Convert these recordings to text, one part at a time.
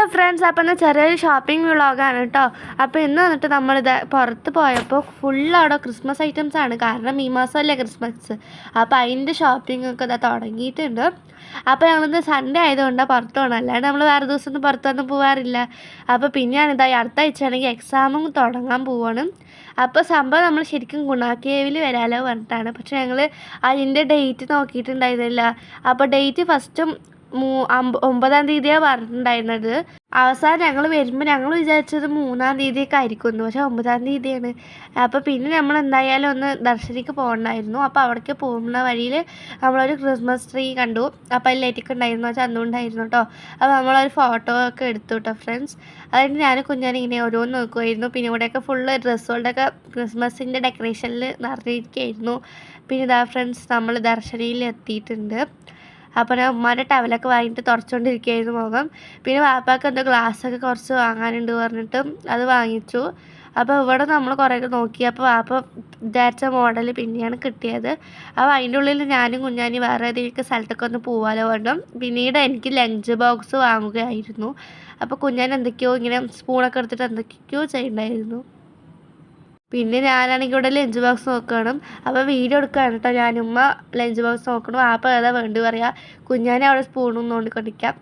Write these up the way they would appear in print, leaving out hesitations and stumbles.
Hello friends, അപ്പം എന്നാൽ ചെറിയൊരു ഷോപ്പിംഗ് വ്ളോഗാണ് കേട്ടോ. അപ്പോൾ ഇന്ന് വന്നിട്ട് നമ്മളിത് പുറത്ത് പോയപ്പോൾ ഫുള്ള് അവിടെ ക്രിസ്മസ് ഐറ്റംസ് ആണ്. കാരണം ഈ മാസമല്ലേ ക്രിസ്മസ്. അപ്പോൾ അതിൻ്റെ ഷോപ്പിംഗ് ഒക്കെ ഇതാ തുടങ്ങിയിട്ടുണ്ട്. അപ്പോൾ ഞങ്ങളിത് സൺഡേ ആയതുകൊണ്ടാണ് പുറത്ത് പോകണം, അല്ലാണ്ട് നമ്മൾ വേറെ ദിവസമൊന്നും പുറത്തൊന്നും പോകാറില്ല. അപ്പോൾ പിന്നെയാണ് ഇതായി അടുത്ത ആഴ്ചയാണെങ്കിൽ എക്സാമും തുടങ്ങാൻ പോവാണ്. അപ്പോൾ സംഭവം നമ്മൾ ശരിക്കും ഗുണാക്കേവിൽ വരാമല്ലോ പറഞ്ഞിട്ടാണ്. പക്ഷേ ഞങ്ങൾ അതിൻ്റെ ഡേറ്റ് നോക്കിയിട്ടുണ്ടായിരുന്നില്ല. അപ്പോൾ ഡേറ്റ് ഫസ്റ്റും 9-ാം തീയതിയാണ് പറഞ്ഞിട്ടുണ്ടായിരുന്നത്. അവസാനം ഞങ്ങൾ വരുമ്പോൾ ഞങ്ങൾ വിചാരിച്ചത് 3-ാം തീയതിയൊക്കെ ആയിരിക്കുമെന്ന്, പക്ഷേ 9-ാം തീയതിയാണ്. അപ്പോൾ പിന്നെ നമ്മൾ എന്തായാലും ഒന്ന് ദർശനിക്ക് പോകണമായിരുന്നു. അപ്പോൾ അവിടേക്ക് പോകുന്ന വഴിയിൽ നമ്മളൊരു ക്രിസ്മസ് ട്രീ കണ്ടു. അപ്പോൾ അതിൽ ലൈറ്റൊക്കെ ഉണ്ടായിരുന്നു, ചന്തമുണ്ടായിരുന്നു കേട്ടോ. അപ്പോൾ നമ്മളൊരു ഫോട്ടോ ഒക്കെ എടുത്തു കേട്ടോ ഫ്രണ്ട്സ്. അതിന് കുഞ്ഞാനിങ്ങനെ ഓരോന്ന് നോക്കുമായിരുന്നു. പിന്നെ ഇവിടെയൊക്കെ ഫുള്ള് ഡ്രസ്സുകളുടെയൊക്കെ ക്രിസ്മസിൻ്റെ ഡെക്കറേഷനിൽ നിറഞ്ഞിരിക്കുകയായിരുന്നു. പിന്നെ ഇതാ ഫ്രണ്ട്സ്, നമ്മൾ ദർശനയിൽ എത്തിയിട്ടുണ്ട്. അപ്പോൾ ഞാൻ ഉമ്മാൻ്റെ ടവലൊക്കെ വാങ്ങിയിട്ട് തുടച്ചുകൊണ്ടിരിക്കുകയായിരുന്നു മുഖം. പിന്നെ വാപ്പാക്ക് എന്തോ ഗ്ലാസ്സൊക്കെ കുറച്ച് വാങ്ങാനുണ്ട് പറഞ്ഞിട്ട് അത് വാങ്ങിച്ചു. അപ്പോൾ ഇവിടെ നമ്മൾ കുറേയൊക്കെ നോക്കി. അപ്പോൾ വാപ്പ വിചാരിച്ച മോഡൽ പിന്നെയാണ് കിട്ടിയത്. അപ്പോൾ അതിൻ്റെ ഉള്ളിൽ ഞാനും കുഞ്ഞാനും വേറെ ഏതെങ്കിലും സ്ഥലത്തൊക്കെ ഒന്ന് പോകാമല്ലോ പറഞ്ഞു. പിന്നീട് എനിക്ക് ലഞ്ച് ബോക്സ് വാങ്ങുകയായിരുന്നു. അപ്പോൾ കുഞ്ഞാൻ എന്തൊക്കെയോ ഇങ്ങനെ സ്പൂണൊക്കെ എടുത്തിട്ട് എന്തൊക്കെയോ ചെയ്യുന്നുണ്ടായിരുന്നു. പിന്നെ ഞാനാണെങ്കിൽ ഇവിടെ ലഞ്ച് ബോക്സ് നോക്കണം. അപ്പോൾ വീഡിയോ എടുക്കുകയാണ് കേട്ടോ. ഞാനുമ്മ ലഞ്ച് ബോക്സ് നോക്കണം. അപ്പോൾ ഏതാ വേണ്ടി പറയുക. കുഞ്ഞാനെ അവിടെ സ്പൂണും നോണ്ടിക്കൊണ്ടിരിക്കാം.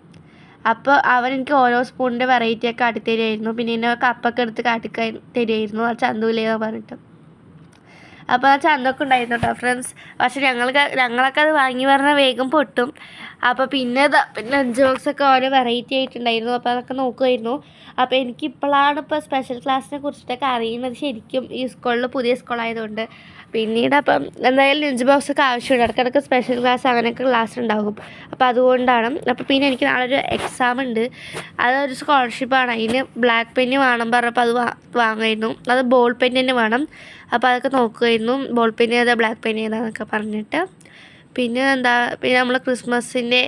അപ്പോൾ എനിക്ക് ഓരോ സ്പൂണിൻ്റെ വെറൈറ്റിയൊക്കെ കാട്ടിത്തരുമായിരുന്നു. പിന്നെ എന്നെ കപ്പൊക്കെ എടുത്ത് കാട്ടിക്കാൻ തരുമായിരുന്നു. അത് ചന്തൂലെന്ന് പറഞ്ഞിട്ട്. അപ്പോൾ ആ ചന്തൊക്കെ ഉണ്ടായിരുന്നു കേട്ടോ ഫ്രണ്ട്സ്. പക്ഷേ ഞങ്ങളൊക്കെ അത് വാങ്ങി പറഞ്ഞാൽ വേഗം പൊട്ടും. അപ്പോൾ പിന്നെ ലഞ്ച് ബോക്സൊക്കെ ഓരോ വെറൈറ്റി ആയിട്ടുണ്ടായിരുന്നു. അപ്പോൾ അതൊക്കെ നോക്കുമായിരുന്നു. അപ്പോൾ എനിക്കിപ്പോഴാണ് സ്പെഷ്യൽ ക്ലാസ്സിനെ കുറിച്ചിട്ടൊക്കെ അറിയുന്നത് ശരിക്കും, ഈ സ്കൂളിൽ പുതിയ സ്കൂളായതുകൊണ്ട്. പിന്നീട് അപ്പം എന്തായാലും ലഞ്ച് ബോക്സൊക്കെ ആവശ്യമുണ്ട്. ഇടയ്ക്കിടയ്ക്ക് സ്പെഷ്യൽ ക്ലാസ് അങ്ങനെയൊക്കെ ക്ലാസ് ഉണ്ടാകും. അപ്പോൾ അതുകൊണ്ടാണ്. അപ്പോൾ പിന്നെ എനിക്ക് നാളെ ഒരു എക്സാം ഉണ്ട്. അതൊരു സ്കോളർഷിപ്പാണ്. അതിന് ബ്ലാക്ക് പെന്ന് വേണം പറഞ്ഞപ്പോൾ അത് വാങ്ങുമായിരുന്നു. അത് ബോൾ പെന്ന് തന്നെ വേണം. അപ്പോൾ അതൊക്കെ നോക്കുമായിരുന്നു. ബോൾ പെന്ന് ഏതാ ബ്ലാക്ക് പെന്ന് ഏതാന്നൊക്കെ പറഞ്ഞിട്ട്. പിന്നെ നമ്മൾ ക്രിസ്മസിൻ്റെ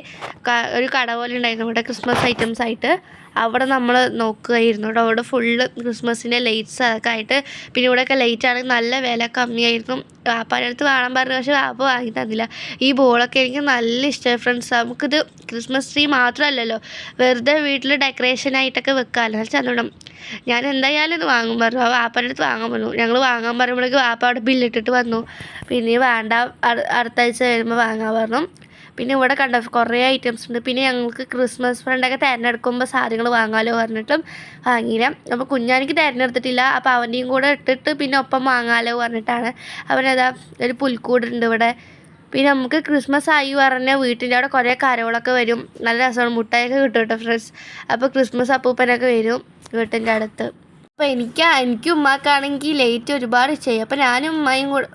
ഒരു കട പോലെ ഉണ്ടായിരുന്നു ഇവിടെ, ക്രിസ്മസ് ഐറ്റംസ് ആയിട്ട്. അവിടെ നമ്മൾ നോക്കുകയായിരുന്നു കേട്ടോ. അവിടെ ഫുള്ള് ക്രിസ്മസിൻ്റെ ലൈറ്റ്സ് അതൊക്കെ ആയിട്ട്. പിന്നെ ഇവിടെയൊക്കെ ലൈറ്റ് ആണെങ്കിൽ നല്ല വില കമ്മിയായിരുന്നു. വാപ്പാൻ്റെ അടുത്ത് വേണം പറഞ്ഞു, പക്ഷേ വാപ്പ വാങ്ങി തന്നില്ല. ഈ ബോളൊക്കെ എനിക്ക് നല്ല ഇഷ്ടമായി ഫ്രണ്ട്സ്. നമുക്കിത് ക്രിസ്മസ് ട്രീ മാത്രമല്ലല്ലോ, വെറുതെ വീട്ടിൽ ഡെക്കറേഷനായിട്ടൊക്കെ വെക്കാമല്ലോ, നല്ല ചന്തണം. ഞാൻ എന്തായാലും ഇത് വാങ്ങും പറഞ്ഞു. വാപ്പാൻ്റെ അടുത്ത് വാങ്ങാൻ പറഞ്ഞു. ഞങ്ങൾ വാങ്ങാൻ പറയുമ്പോഴേക്ക് വാപ്പ അവിടെ ബില്ലിട്ടിട്ട് വന്നു. പിന്നെ വേണ്ട, അടുത്ത ആഴ്ച വരുമ്പോൾ വാങ്ങാൻ പറഞ്ഞു. പിന്നെ ഇവിടെ കണ്ട കുറേ ഐറ്റംസ് ഉണ്ട്. പിന്നെ ഞങ്ങൾക്ക് ക്രിസ്മസ് ഫ്രണ്ടൊക്കെ തിരഞ്ഞെടുക്കുമ്പോൾ സാധനങ്ങൾ വാങ്ങാമല്ലോ പറഞ്ഞിട്ടും വാങ്ങിയില്ല. അപ്പോൾ കുഞ്ഞാനിക്ക് തിരഞ്ഞെടുത്തിട്ടില്ല. അപ്പോൾ അവൻ്റെയും കൂടെ ഇട്ടിട്ട് പിന്നെ ഒപ്പം വാങ്ങാമല്ലോ പറഞ്ഞിട്ടാണ്. അവനതാ ഒരു പുൽക്കൂടുണ്ട് ഇവിടെ. പിന്നെ നമുക്ക് ക്രിസ്മസ് ആയി പറഞ്ഞാൽ വീട്ടിൻ്റെ അവിടെ കുറേ കരകളൊക്കെ വരും. നല്ല രസമാണ്. മുട്ടായൊക്കെ കിട്ടും കേട്ടോ ഫ്രണ്ട്സ്. അപ്പോൾ ക്രിസ്മസ് അപ്പൂപ്പനൊക്കെ വരും വീട്ടിൻ്റെ അടുത്ത്. അപ്പോൾ എനിക്ക് ഉമ്മാക്കാണെങ്കിൽ ലൈറ്റ് ഒരുപാട് ഇഷ്ടമായി. അപ്പോൾ ഞാനും ഉമ്മയും കൂടെ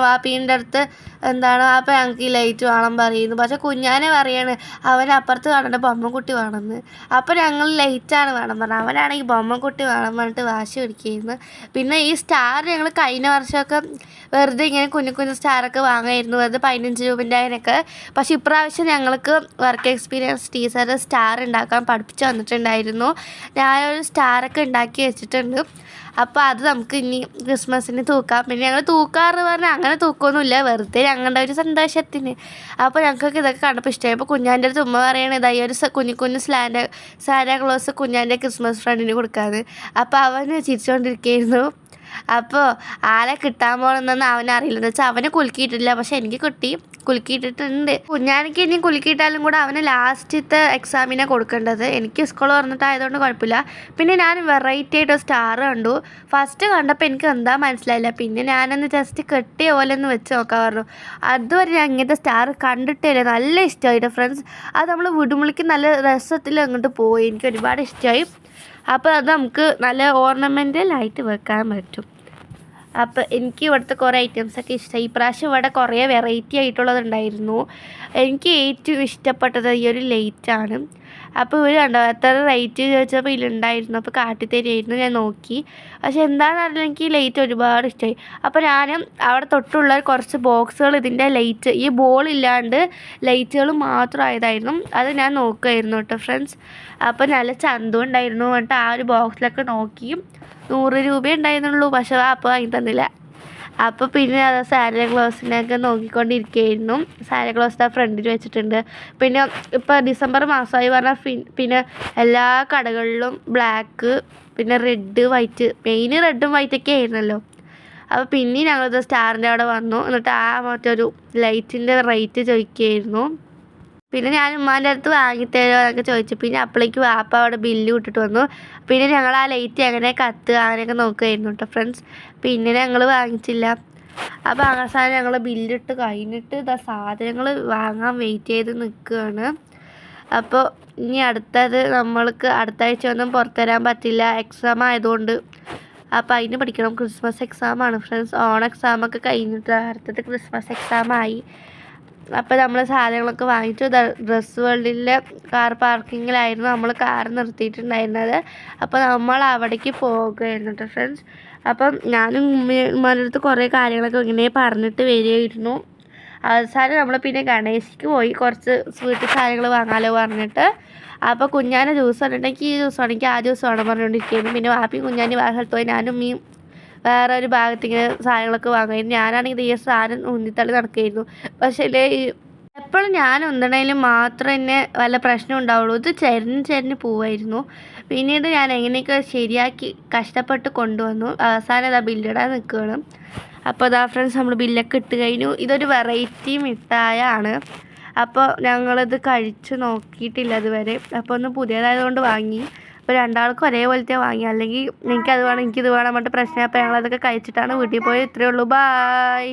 വാപ്പീൻ്റെ അടുത്ത് അപ്പോൾ ഞങ്ങൾക്ക് ഈ ലൈറ്റ് വേണം പറയുന്നു. പക്ഷേ കുഞ്ഞാനെ പറയാണ് അവനപ്പുറത്ത് കാണേണ്ട ബൊമ്മക്കുട്ടി വേണമെന്ന്. അപ്പോൾ ഞങ്ങൾ ലൈറ്റാണ് വേണം പറഞ്ഞു. അവനാണെങ്കിൽ ബൊമ്മക്കുട്ടി വേണം പറഞ്ഞിട്ട് വാശി പിടിക്കുകയായിരുന്നു. പിന്നെ ഈ സ്റ്റാർ ഞങ്ങൾ കഴിഞ്ഞ വർഷമൊക്കെ വെറുതെ ഇങ്ങനെ കുഞ്ഞു കുഞ്ഞു സ്റ്റാറൊക്കെ വാങ്ങുമായിരുന്നു, വെറുതെ 15 രൂപൻ്റെ അതിനൊക്കെ. പക്ഷേ ഇപ്രാവശ്യം ഞങ്ങൾക്ക് വർക്ക് എക്സ്പീരിയൻസ് ടീച്ചർ സ്റ്റാർ ഉണ്ടാക്കാൻ പഠിപ്പിച്ച് വന്നിട്ടുണ്ടായിരുന്നു. ഞാനൊരു സ്റ്റാറൊക്കെ ഉണ്ടാക്കി വെച്ചിട്ടുണ്ട്. അപ്പോൾ അത് നമുക്ക് ഇനി ക്രിസ്മസിന് തൂക്കാം. പിന്നെ ഞങ്ങൾ തൂക്കാറ് പറഞ്ഞാൽ അങ്ങനെ തൂക്കൊന്നുമില്ല, വെറുതെ ഞങ്ങളുടെ ഒരു സന്തോഷത്തിന്. അപ്പോൾ ഞങ്ങൾക്കൊക്കെ ഇതൊക്കെ കണ്ടപ്പോൾ ഇഷ്ടമായി. അപ്പോൾ കുഞ്ഞാൻ്റെ അടുത്ത് ഉമ്മ പറയണത് ഇതായി ഒരു കുഞ്ഞു സാന്റാ ക്ലോസ് കുഞ്ഞാൻ്റെ ക്രിസ്മസ് ഫ്രണ്ടിന് കൊടുക്കാമെന്ന്. അപ്പോൾ അവന് ചിരിച്ചുകൊണ്ടിരിക്കുകയായിരുന്നു. അപ്പോൾ ആളെ കിട്ടാൻ പോകണമെന്നൊന്നും അവനറിയില്ല. എന്ന് വെച്ചാൽ അവനെ കുലുക്കിയിട്ടില്ല, പക്ഷെ എനിക്ക് കിട്ടി, കുലുക്കിയിട്ടിട്ടുണ്ട്. കുഞ്ഞാനിക്ക് ഇനി കുലുക്കിയിട്ടാലും കൂടെ അവന് ലാസ്റ്റത്തെ എക്സാമിനെ കൊടുക്കേണ്ടത്. എനിക്ക് സ്കൂൾ തുറന്നിട്ടായതുകൊണ്ട് കുഴപ്പമില്ല. പിന്നെ ഞാൻ വെറൈറ്റി ആയിട്ട് സ്റ്റാർ കണ്ടു. ഫസ്റ്റ് കണ്ടപ്പോൾ എനിക്ക് എന്താ മനസ്സിലായില്ല. പിന്നെ ഞാനൊന്ന് ജസ്റ്റ് കെട്ടിയ പോലെ ഒന്ന് വെച്ച് നോക്കാൻ പറഞ്ഞു. അതുവരെ ഞാൻ ഇങ്ങനത്തെ സ്റ്റാർ കണ്ടിട്ടില്ല. നല്ല ഇഷ്ടമായിട്ട് ഫ്രണ്ട്സ്. അത് നമ്മൾ വിടുമുളിക്ക് നല്ല രസത്തിൽ അങ്ങോട്ട് പോയി. എനിക്ക് ഒരുപാട് ഇഷ്ടമായി. അപ്പോൾ അത് നമുക്ക് നല്ല ഓർണമെൻ്റലായിട്ട് വെക്കാൻ പറ്റും. അപ്പോൾ എനിക്ക് ഇവിടുത്തെ കുറേ ഐറ്റംസൊക്കെ ഇഷ്ടമായി. ഇപ്രാവശ്യം ഇവിടെ കുറേ വെറൈറ്റി ആയിട്ടുള്ളതുണ്ടായിരുന്നു. എനിക്ക് ഏറ്റവും ഇഷ്ടപ്പെട്ടത് ഈ ഒരു ലൈറ്റാണ്. അപ്പോൾ ഇവർ കണ്ടോ എത്ര റേറ്റ് ചോദിച്ചപ്പോൾ ഇതിലുണ്ടായിരുന്നു. അപ്പോൾ കാട്ടിത്തരുമായിരുന്നു. ഞാൻ നോക്കി, പക്ഷെ എന്താണെന്ന് അറിയില്ല, എനിക്ക് ഈ ലൈറ്റ് ഒരുപാട് ഇഷ്ടമായി. അപ്പോൾ ഞാൻ അവിടെ തൊട്ടുള്ള കുറച്ച് ബോക്സുകൾ ഇതിൻ്റെ ലൈറ്റ്, ഈ ബോളില്ലാണ്ട് ലൈറ്റുകൾ മാത്രമായതായിരുന്നു. അത് ഞാൻ നോക്കുമായിരുന്നു കേട്ടോ ഫ്രണ്ട്സ്. അപ്പോൾ നല്ല ചന്തം ഉണ്ടായിരുന്നു. എന്നിട്ട് ആ ഒരു ബോക്സിലൊക്കെ നോക്കി 100 രൂപ ഉണ്ടായിരുന്നുള്ളൂ. പക്ഷേ അപ്പോൾ വാങ്ങി തന്നില്ല. അപ്പോൾ പിന്നെ അത് സാന്റാ ക്ലോസിനെയൊക്കെ നോക്കിക്കൊണ്ടിരിക്കുകയായിരുന്നു. സാന്റാ ക്ലോസ് ഫ്രണ്ടിൽ വെച്ചിട്ടുണ്ട്. പിന്നെ ഇപ്പോൾ ഡിസംബർ മാസമായി പറഞ്ഞാൽ പിന്നെ എല്ലാ കടകളിലും ബ്ലാക്ക്, പിന്നെ റെഡ്, വൈറ്റ്, മെയിൻ റെഡും വൈറ്റൊക്കെ ആയിരുന്നല്ലോ. അപ്പോൾ പിന്നെ ഞങ്ങളിത് സ്റ്റാറിൻ്റെ അവിടെ വന്നു. എന്നിട്ട് മറ്റൊരു ലൈറ്റിൻ്റെ റേറ്റ് ചോദിക്കുകയായിരുന്നു. പിന്നെ ഞാൻ ഉമ്മാൻ്റെ അടുത്ത് വാങ്ങിത്തരുമോ എന്നൊക്കെ ചോദിച്ചു. പിന്നെ അപ്പോഴേക്ക് വാപ്പ അവിടെ ബില്ല് ഇട്ടിട്ട് വന്നു. പിന്നെ ഞങ്ങൾ ആ ലൈറ്റ് എങ്ങനെ കത്തുക അങ്ങനെയൊക്കെ നോക്കുമായിരുന്നു കേട്ടോ ഫ്രണ്ട്സ്. പിന്നെ ഞങ്ങൾ വാങ്ങിച്ചില്ല. അപ്പോൾ അവസാനം ഞങ്ങൾ ബില്ലിട്ട് കഴിഞ്ഞിട്ട് സാധനങ്ങൾ വാങ്ങാൻ വെയിറ്റ് ചെയ്ത് നിൽക്കുകയാണ്. അപ്പോൾ ഇനി അടുത്തത് നമ്മൾക്ക് അടുത്ത ആഴ്ച ഒന്നും പുറത്തുതരാൻ പറ്റില്ല, എക്സാം ആയതുകൊണ്ട്. അപ്പോൾ അതിന് പഠിക്കണം. Christmas എക്സാമാണ് friends. ഓൺ എക്സാമൊക്കെ കഴിഞ്ഞിട്ട് അടുത്തത് ക്രിസ്മസ് എക്സാമായി. അപ്പോൾ നമ്മൾ സാധനങ്ങളൊക്കെ വാങ്ങിച്ചു. ഡ്രസ് വേൾഡിലെ കാർ പാർക്കിങ്ങിലായിരുന്നു നമ്മൾ കാർ നിർത്തിയിട്ടുണ്ടായിരുന്നത്. അപ്പോൾ നമ്മൾ അവിടേക്ക് പോകുകയായിരുന്നു കേട്ടോ ഫ്രണ്ട്സ്. അപ്പം ഞാനും ഉമ്മാൻ്റെ അടുത്ത് കുറേ കാര്യങ്ങളൊക്കെ ഇങ്ങനെ പറഞ്ഞിട്ട് വരികയായിരുന്നു. അവസാനം നമ്മൾ പിന്നെ ഗണേശിക്ക് പോയി കുറച്ച് വീട്ടിൽ സാധനങ്ങൾ വാങ്ങാമല്ലോ പറഞ്ഞിട്ട്. അപ്പോൾ കുഞ്ഞാനെ ജ്യൂസ് പറഞ്ഞിട്ടുണ്ടെങ്കിൽ ഈ ജ്യൂസ് വേണമെങ്കിൽ ആ ജ്യൂസ് വേണം പറഞ്ഞുകൊണ്ടിരിക്കുകയായിരുന്നു. പിന്നെ വാപ്പി കുഞ്ഞാനും വേറെ സ്ഥലത്ത് പോയി ഞാനും ഉമ്മയും വേറെ ഒരു ഭാഗത്ത് ഇങ്ങനെ സാധനങ്ങളൊക്കെ വാങ്ങുമായിരുന്നു. ഞാനാണെങ്കിൽ ഈ സാധനം ഉന്തിത്തള്ളി നടക്കുകയായിരുന്നു. പക്ഷേ എപ്പോഴും ഞാൻ ഒന്നണേലും മാത്രം തന്നെ വല്ല പ്രശ്നം ഉണ്ടാവുള്ളൂ. ഇത് ചെരിഞ്ഞ് പോവായിരുന്നു. പിന്നീട് ഞാൻ എങ്ങനെയൊക്കെ ശരിയാക്കി കഷ്ടപ്പെട്ട് കൊണ്ടുവന്നു. അവസാനം ഇതാ ബില്ലിടാൻ നിൽക്കുകയാണ്. അപ്പോൾ ഇതാ ഫ്രണ്ട്സ് നമ്മൾ ബില്ലൊക്കെ ഇട്ട് കഴിഞ്ഞു. ഇതൊരു വെറൈറ്റി മിഠായാണ്. അപ്പോൾ ഞങ്ങളിത് കഴിച്ച് നോക്കിയിട്ടില്ല അതുവരെ. അപ്പോൾ ഒന്ന് പുതിയതായതുകൊണ്ട് വാങ്ങി. അപ്പോൾ രണ്ടാൾക്കും ഒരേപോലത്തെ വാങ്ങി. അല്ലെങ്കിൽ എനിക്കത് വേണം എനിക്കിത് വേണം പറഞ്ഞിട്ട് പ്രശ്നം. അപ്പോൾ ഞങ്ങളതൊക്കെ കഴിച്ചിട്ടാണ് വീട്ടിൽ പോയി. ഇത്രയേ ഉള്ളൂ. ബായ്.